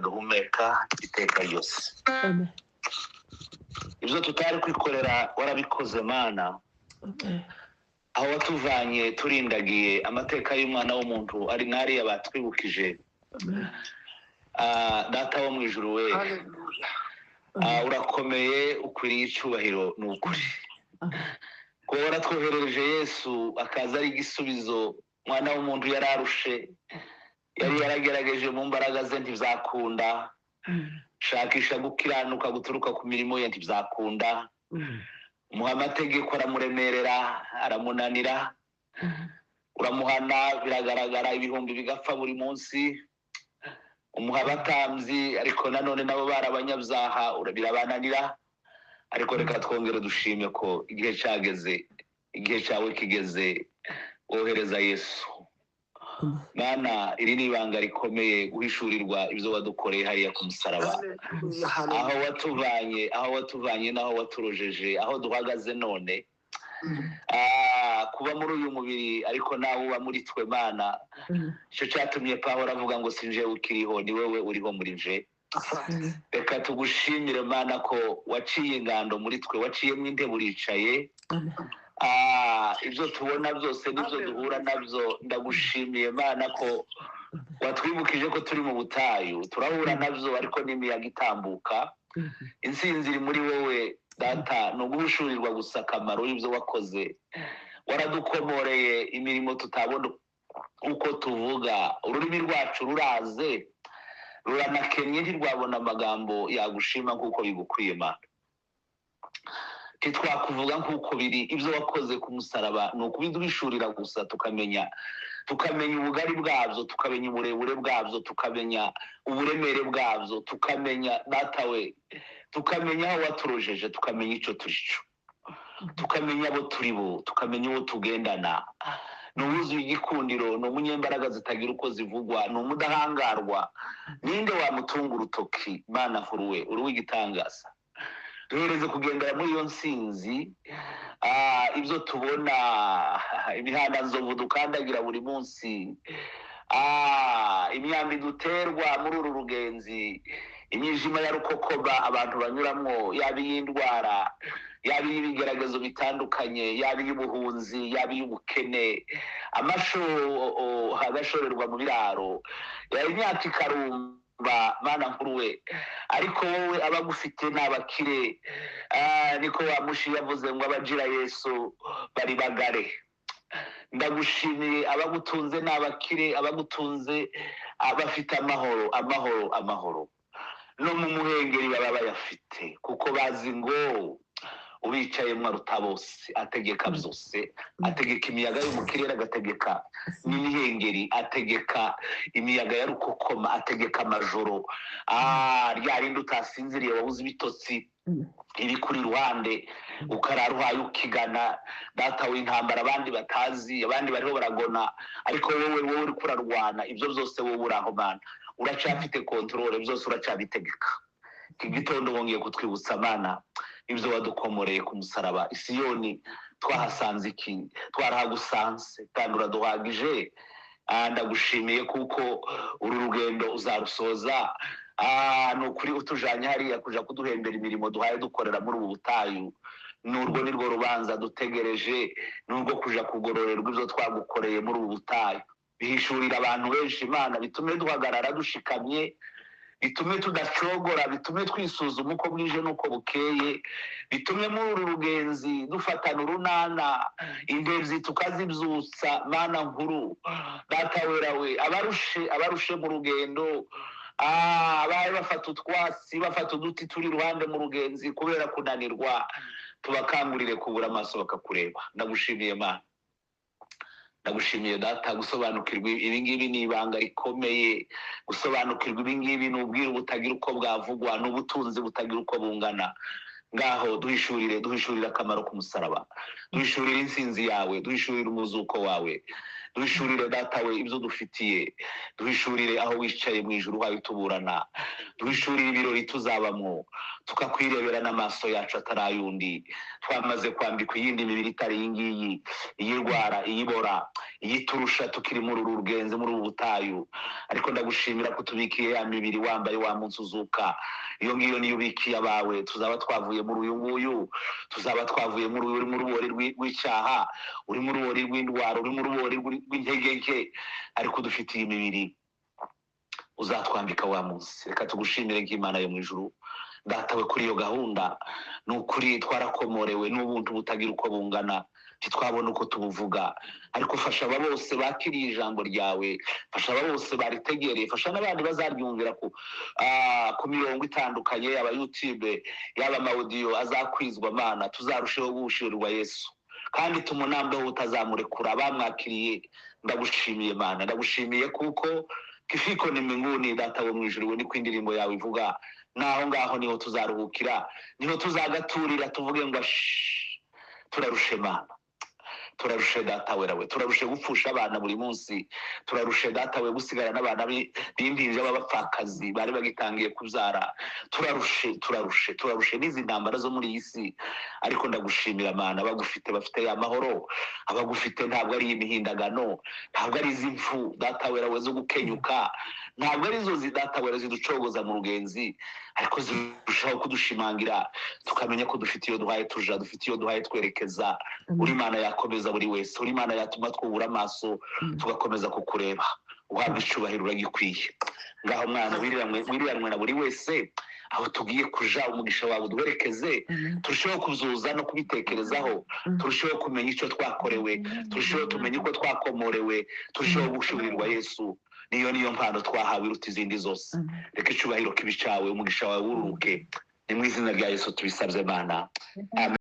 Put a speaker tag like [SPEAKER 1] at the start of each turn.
[SPEAKER 1] duhumeka iteka ryose. Ibyo tutari kwikorera warabikoze Mana, aho watuvanye turindagiye amateka y'umwana w'umuntu ari nk'ariya batwibukije. Data wo mu ijuru we, urakomeye, ukwiriye icyubahiro n'ukuri. Kuba waratwoherereje Yesu akaza ari igisubizo. Mwana w'umuntu yararushe, yari yaragerageje mu mbaraga ze ntibizakunda, shakisha gukiranuka guturuka ku mirimo ye ntibizakunda. Umuha amategeko aramuremerera, aramunanira, uramuhana biragaragara, ibihumbi bigapfa buri munsi. Umuha abatambyi ariko nanone nabo barabanyabyaha, birabananira. Ariko reka twongere dushime ko igihe cyageze, igihe cyawe kigeze, wohereza Yesu. Mana, iri ni ibanga rikomeye guhishurirwa ibyo wadukoreye hariya ku musaraba, aho watuvanye n'aho waturojeje, aho duhagaze none. Kuba muri uyu mubiri ariko nawe uba muri twe Mana, icyo cyatumye Pawulo avuga ngo sinje ukiriho, ni wowe uriho muri nje. Reka tugushimire Mana ko waciye ingando muri twe, waciyemo intebe uricaye. Ibyo tubona byose n'ibyo duhura nabyo, ndagushimiye Mana ko watwibukije ko turi mu butayu, turahura nabyo ariko n'imiyaga itambuka. Intsinzi iri muri wowe Data, ni uguhishurirwa gusa akamaro y'ibyo wakoze. Waradukomoreye imirimo tutabona uko tuvuga, ururimi rwacu ruraze, ruranakennye, ntirwabona amagambo yagushima nk'uko bigukwiye Mana. Titwakuvuga nk'uko biri, ibyo wakoze ku musaraba ni ukubiduhishurira gusa, tukamenya ubugari bwabyo, tukamenya uburebure bwabyo, tukamenya uburemere bwabyo, tukamenya Data we, tukamenya aho waturojeje, tukamenya icyo turi cyo, tukamenya abo turi bo, tukamenya uwo tugendana. Ni uwuzuye igikundiro, ni umunyembaraga zitagira uko zivugwa, ni umudahangarwa. Ninde wamutunga urutoki Mana nkuruwe, uri w'igitangaza. Duhereze kugendera muri iyo nsinzi. Ibyo tubona, imihanda nzovu dukandagira buri munsi, imyambi duterwa muri uru rugenzi, imyijima ya rukokoma abantu banyuramo, yaba iy'indwara, yaba iy'ibigeragezo bitandukanye, yaba iy'ubuhunzi, yaba iy'ubukene, amasho agashorerwa mu biraro, imyaka ikarumba Mana nkuruwe. Ariko wowe abagufite n'abakire, niko wamushi yavuze ngo abagira Yesu bari bagare. Ndagushimiye abagutunze n'abakire, abagutunze abafite amahoro. No mu muhengeri baba bayafite, kuko bazi ngo ubicaye mwaruta bose, ategeka byose, ategeka imiyaga yo mu kirere, agategeka n'imihengeri, ategeka imiyaga ya rukokoma, ategeka amajoro. Rya rindi utasinziriye wabuze ibitotsi iri kuri ruhande, ukarara uhaye ukigana Data w'intambara, abandi batazi, abandi bariho baragona, ariko wowe uri kurarwana. Ibyo byose wowe uraho Mana, uracafite kontrole, byose uracabitegeka. Iki gitondo wongeye kutwibutsa Mana ibyo wadukomoreye ku musaraba. Isiyoni twahasanze iki? Twarahagusanze kandi uraduhagije. Ndagushimiye kuko uru rugendo uzarusoza. Ni ukuri utujanye hariya kuja kuduhembera imirimo duhaye dukorera muri ubu butayu. Nurwo nirwo rubanza dutegereje, nurwo kuja kugororerwa ibyo twagukoreye muri ubu butayu. Bihishurira abantu benshi Mana, bitume duhagarara dushikamye, bitume tudacogora, bitume twisuzuma uko bwije n'uko bukeye, bitume muri uru rugenzi dufatana urunana, indebzi tukazibyutsa Mana nkuru. Data wera we, abarushe mu rugendo, abaye bafata utwatsi, bafata uduti turi iruhande mu rugenzi kubera kunanirwa, tubakangurire kubura amaso bakakureba. Ndagushimiye Mana, ndagushimiye Data. Gusobanukirwa ibingibi ni ibanga rikomeye, gusobanukirwa ibingibi ni ubwiru butagira uko bwavugwa, n'ubutunzi butagira uko bungana. Ngaho duhishurire akamaro k'umusaraba, duhishurire insinzi yawe, duhishurire umuzuko wawe, duhishurire Data we ibyo dufitiye, duhishurire aho wicaye mu ijuru hayo tuburana, duhishurire ibirori tuzabamwo, tukakwirebera n'amaso yacu atarayundi. Twamaze kwambikwa iyindi mibiri itari iyi ngiyi, iyirwara, iyibora, iyiturusha tukiri muri uru rugenzi, muri ubu butayu. ariko ndagushimira ko tubikiye ya mibiri wambaye wa munsi uzuka. Iyo ngiyo niyo ubikiye abawe, tuzaba twavuye muri uyu nguyu, tuzaba twavuye muri uyu uri mu rubori rw'icyaha, uri mu rubori rw'indwara, uri mu rubori rw'intege nke, ariko dufitiye imibiri uzatwambika wa munsi. Reka tugushimire nk'Imana yo mu ijuru. Datawe, kuri iyo gahunda ni ukuri twarakomorewe n'ubuntu butagira uko bungana, ntitwabona uko tubuvuga, ariko fasha aba bose bakiriye ijambo ryawe, fasha aba bose baritegereye, fasha n'abandi bazaryumvira ku mirongo itandukanye, yaba YouTube, yaba amaudio azakwizwa. Mana, tuzarusheho gushirirwa Yesu, kandi tumunambeho utazamurekura. Bamwakiriye ndagushimiye Mana, ndagushimiye kuko kifiko ni mbinguni. Data wo mu ijuru, ni ko indirimbo yawe ivuga, naho ngaho niho tuzaruhukira, niho tuzagaturira, tuvuge ngo turarushe Mana, turarushe Data werawe, turarushe gupfusha abana buri munsi, turarushe Data we gusigara n'abana b'impinja b'abapfakazi bari bagitangiye kubyara, turarushe n'izi ntambara zo muri iyi si. Ariko ndagushimira Mana, abagufite bafite ya mahoro, abagufite ntabwo ari imihindagano, ntabwo ari iz'imfu Data werawe zo gukenyuka, ntabwo ari zo Data werawe ziducogoza mu rugenzi, ariko zirushaho kudushimangira, tukamenya ko dufite iyo duhaye tuja, dufite iyo duhaye twerekeza. Uri Mana yakomeza buri wese, uri Mana yatuma twubura amaso tugakomeza kukureba. Uhabwa icubahiro uragikwiye. Ngaho Mwana, wiriranwe na buri wese aho tugiye kuja, umugisha wawe duherekeze, turusheho kuzuza no kubitekerezaho, turusheho kumenya icyo twakorewe, turusheho tumenya uko twakomorewe, turusheho gushirirwa Yesu. Niyo mpano twahawe iruta izindi zose. Reka icubahiro kibi cawe, umugisha wawe wururuke. Ni mu izina rya Yesu tubisabye Mana, amen.